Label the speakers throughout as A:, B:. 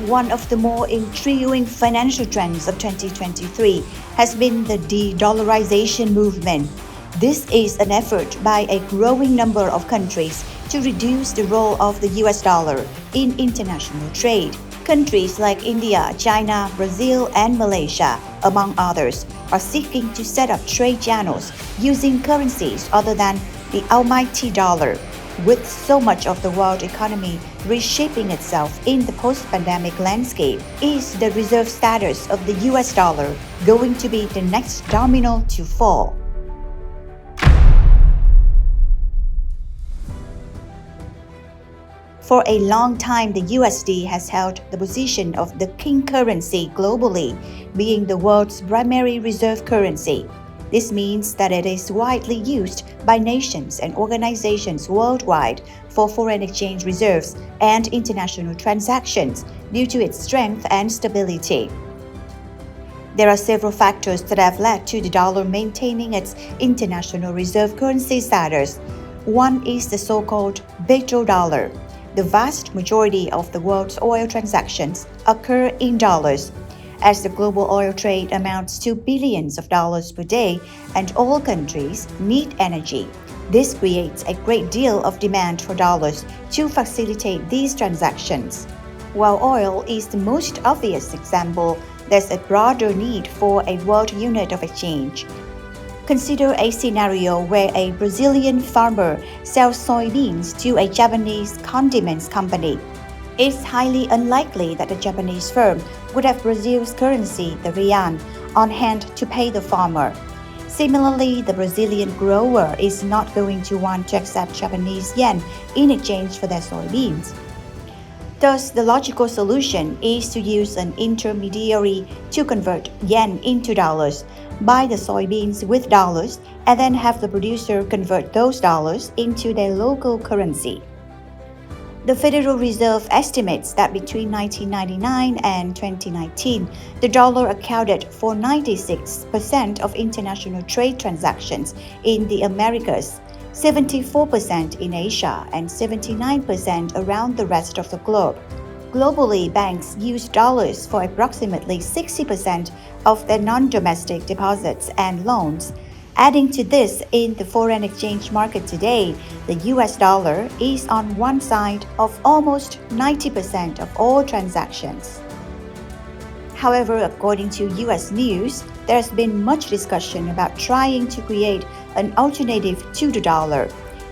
A: One of the more intriguing financial trends of 2023 has been the de-dollarization movement. This is an effort by a growing number of countries to reduce the role of the US dollar in international trade. Countries like India, China, Brazil, and Malaysia, among others, are seeking to set up trade channels using currencies other than the almighty dollar. With so much of the world economy reshaping itself in the post-pandemic landscape, is the reserve status of the US dollar going to be the next domino to fall? For a long time, the USD has held the position of the king currency globally, being the world's primary reserve currency. This means that it is widely used by nations and organizations worldwide for foreign exchange reserves and international transactions due to its strength and stability. There are several factors that have led to the dollar maintaining its international reserve currency status. One is the so-called petrodollar. The vast majority of the world's oil transactions occur in dollars. As the global oil trade amounts to billions of dollars per day and all countries need energy, this creates a great deal of demand for dollars to facilitate these transactions. While oil is the most obvious example, there's a broader need for a world unit of exchange. Consider a scenario where a Brazilian farmer sells soybeans to a Japanese condiments company. It's highly unlikely that the Japanese firm would have Brazil's currency, the yuan, on hand to pay the farmer. Similarly, the Brazilian grower is not going to want to accept Japanese yen in exchange for their soybeans. Thus, the logical solution is to use an intermediary to convert yen into dollars, buy the soybeans with dollars, and then have the producer convert those dollars into their local currency. The Federal Reserve estimates that between 1999 and 2019, the dollar accounted for 96% of international trade transactions in the Americas, 74% in Asia, and 79% around the rest of the globe. Globally, banks use dollars for approximately 60% of their non-domestic deposits and loans. Adding to this, in the foreign exchange market today, the US dollar is on one side of almost 90% of all transactions. However, according to US news, there has been much discussion about trying to create an alternative to the dollar.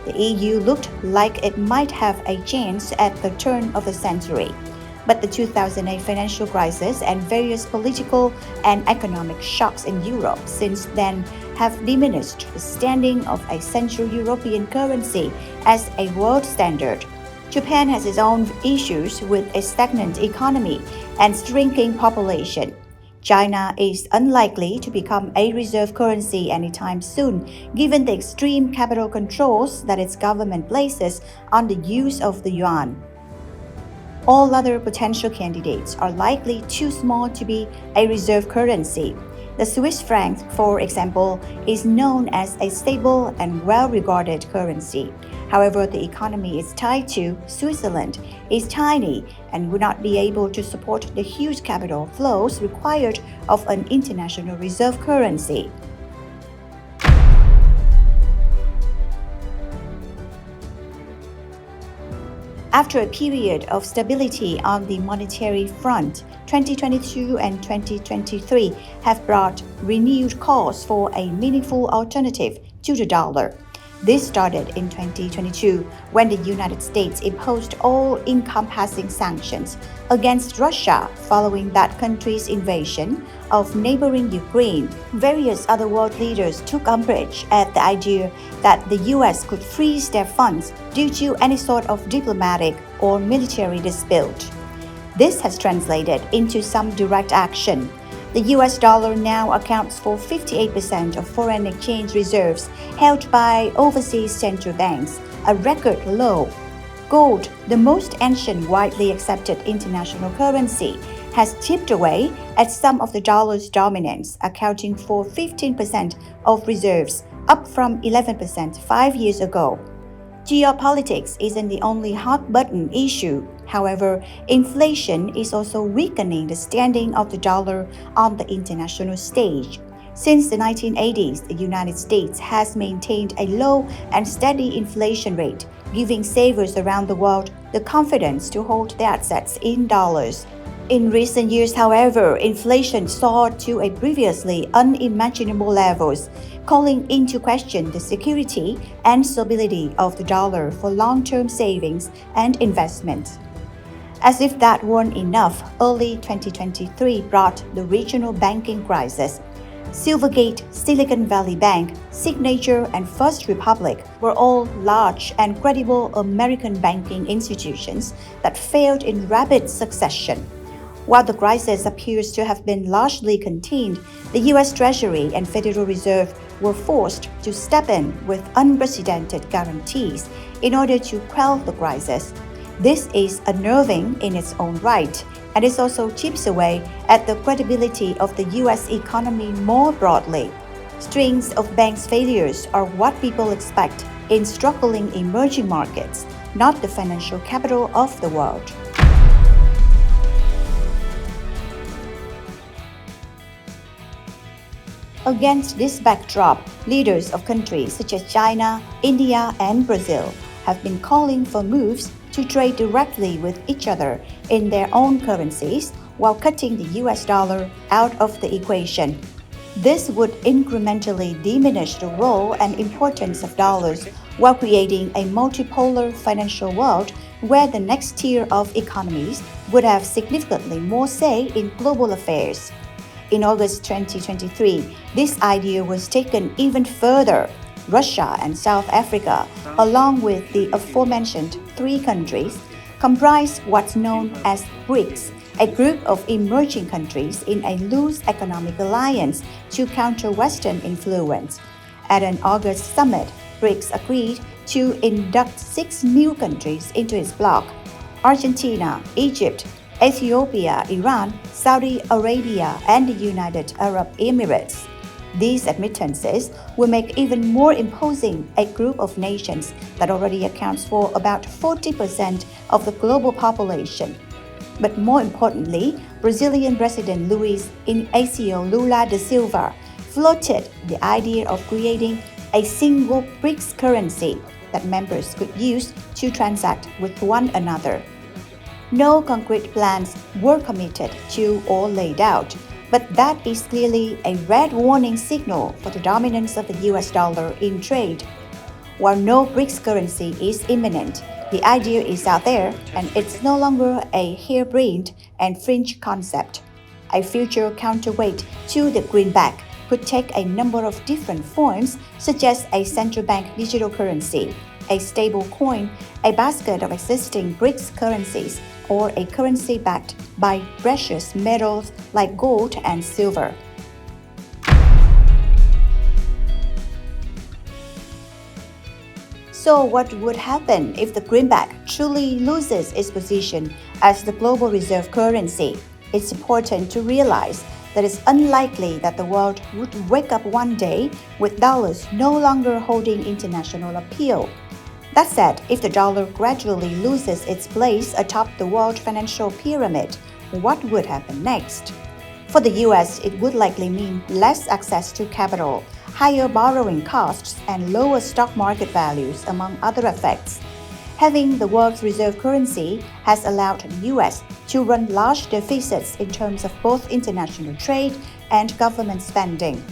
A: The EU looked like it might have a chance at the turn of the century. But the 2008 financial crisis and various political and economic shocks in Europe since then have diminished the standing of a Central European currency as a world standard. Japan has its own issues with a stagnant economy and shrinking population. China is unlikely to become a reserve currency anytime soon, given the extreme capital controls that its government places on the use of the yuan. All other potential candidates are likely too small to be a reserve currency. The Swiss franc, for example, is known as a stable and well-regarded currency. However, the economy it's tied to, Switzerland, is tiny and would not be able to support the huge capital flows required of an international reserve currency. After a period of stability on the monetary front, 2022 and 2023 have brought renewed calls for a meaningful alternative to the dollar. This started in 2022 when the United States imposed all-encompassing sanctions against Russia following that country's invasion of neighboring Ukraine. Various other world leaders took umbrage at the idea that the US could freeze their funds due to any sort of diplomatic or military dispute. This has translated into some direct action. The US dollar now accounts for 58% of foreign exchange reserves held by overseas central banks, a record low. Gold, the most ancient widely accepted international currency, has chipped away at some of the dollar's dominance, accounting for 15% of reserves, up from 11% 5 years ago. Geopolitics isn't the only hot-button issue. However, inflation is also weakening the standing of the dollar on the international stage. Since the 1980s, the United States has maintained a low and steady inflation rate, giving savers around the world the confidence to hold their assets in dollars. In recent years, however, inflation soared to a previously unimaginable levels, calling into question the security and stability of the dollar for long-term savings and investments. As if that weren't enough, early 2023 brought the regional banking crisis. Silvergate, Silicon Valley Bank, Signature, and First Republic were all large and credible American banking institutions that failed in rapid succession. While the crisis appears to have been largely contained, the U.S. Treasury and Federal Reserve were forced to step in with unprecedented guarantees in order to quell the crisis. This is unnerving in its own right, and it also chips away at the credibility of the U.S. economy more broadly. Strings of banks' failures are what people expect in struggling emerging markets, not the financial capital of the world. Against this backdrop, leaders of countries such as China, India, and Brazil have been calling for moves to trade directly with each other in their own currencies while cutting the US dollar out of the equation. This would incrementally diminish the role and importance of dollars while creating a multipolar financial world where the next tier of economies would have significantly more say in global affairs. In August 2023, this idea was taken even further. Russia and South Africa, along with the aforementioned three countries, comprise what's known as BRICS, a group of emerging countries in a loose economic alliance to counter Western influence. At an August summit, BRICS agreed to induct 6 new countries into its bloc: Argentina, Egypt, Ethiopia, Iran, Saudi Arabia, and the United Arab Emirates. These admittances will make even more imposing a group of nations that already accounts for about 40% of the global population. But more importantly, Brazilian President Luiz Inácio Lula da Silva floated the idea of creating a single BRICS currency that members could use to transact with one another. No concrete plans were committed to or laid out, but that is clearly a red warning signal for the dominance of the US dollar in trade. While no BRICS currency is imminent, the idea is out there and it's no longer a harebrained and fringe concept. A future counterweight to the greenback could take a number of different forms, such as a central bank digital currency, a stable coin, a basket of existing BRICS currencies, or a currency backed by precious metals like gold and silver. So what would happen if the greenback truly loses its position as the global reserve currency? It's important to realize that it's unlikely that the world would wake up one day with dollars no longer holding international appeal. That said, if the dollar gradually loses its place atop the world financial pyramid, what would happen next? For the US, it would likely mean less access to capital, higher borrowing costs, and lower stock market values, among other effects. Having the world's reserve currency has allowed the US to run large deficits in terms of both international trade and government spending.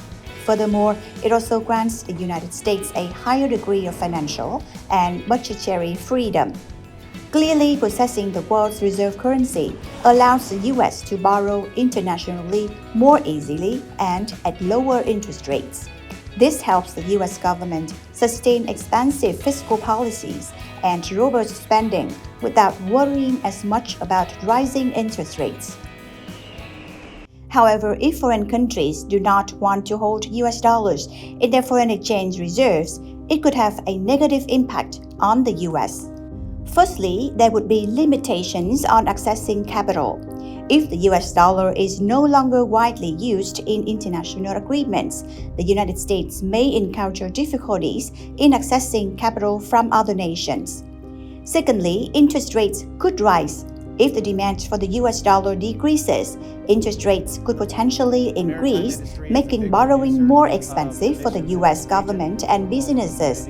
A: Furthermore, it also grants the United States a higher degree of financial and budgetary freedom. Clearly, possessing the world's reserve currency allows the US to borrow internationally more easily and at lower interest rates. This helps the US government sustain expansive fiscal policies and robust spending without worrying as much about rising interest rates. However, if foreign countries do not want to hold US dollars in their foreign exchange reserves, it could have a negative impact on the US. Firstly, there would be limitations on accessing capital. If the US dollar is no longer widely used in international agreements, the United States may encounter difficulties in accessing capital from other nations. Secondly, interest rates could rise. If the demand for the US dollar decreases, interest rates could potentially increase, making borrowing more expensive for the US government and businesses.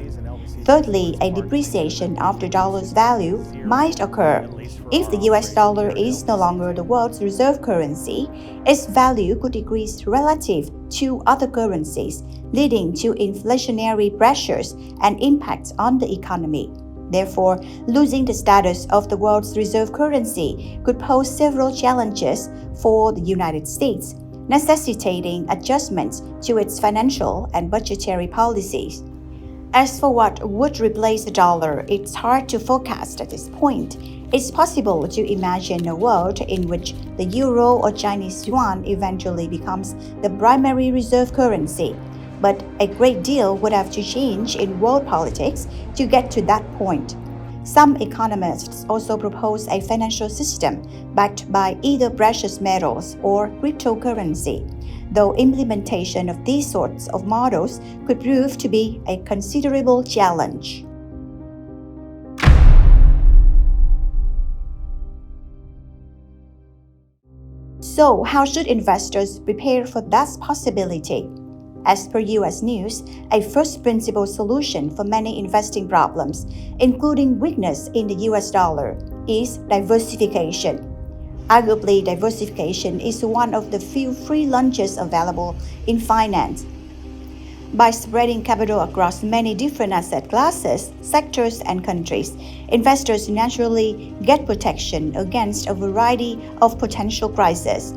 A: Thirdly, a depreciation of the dollar's value might occur. If the US dollar is no longer the world's reserve currency, its value could decrease relative to other currencies, leading to inflationary pressures and impacts on the economy. Therefore, losing the status of the world's reserve currency could pose several challenges for the United States, necessitating adjustments to its financial and budgetary policies. As for what would replace the dollar, it's hard to forecast at this point. It's possible to imagine a world in which the euro or Chinese yuan eventually becomes the primary reserve currency. But a great deal would have to change in world politics to get to that point. Some economists also propose a financial system backed by either precious metals or cryptocurrency, though implementation of these sorts of models could prove to be a considerable challenge. So, how should investors prepare for that possibility? As per US News, a first principle solution for many investing problems, including weakness in the US dollar, is diversification. Arguably, diversification is one of the few free lunches available in finance. By spreading capital across many different asset classes, sectors, and countries, investors naturally get protection against a variety of potential crises.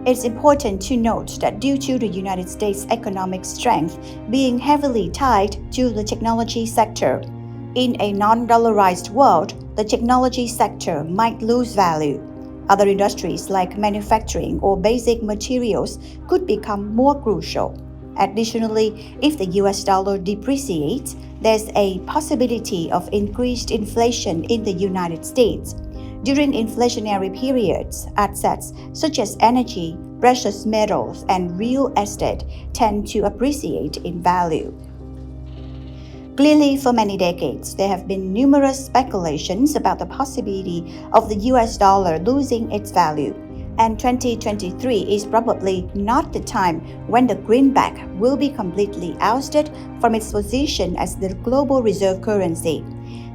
A: It's important to note that due to the United States' economic strength being heavily tied to the technology sector, in a non-dollarized world, the technology sector might lose value. Other industries like manufacturing or basic materials could become more crucial. Additionally, if the US dollar depreciates, there's a possibility of increased inflation in the United States. During inflationary periods, assets such as energy, precious metals, and real estate tend to appreciate in value. Clearly, for many decades, there have been numerous speculations about the possibility of the US dollar losing its value, and 2023 is probably not the time when the greenback will be completely ousted from its position as the global reserve currency.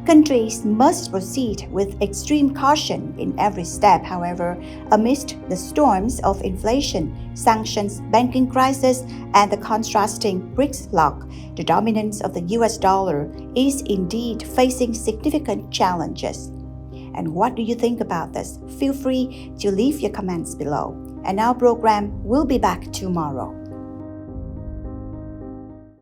A: Countries must proceed with extreme caution in every step, however, amidst the storms of inflation, sanctions, banking crisis, and the contrasting BRICS bloc. The dominance of the US dollar is indeed facing significant challenges. And what do you think about this? Feel free to leave your comments below. And our program will be back tomorrow.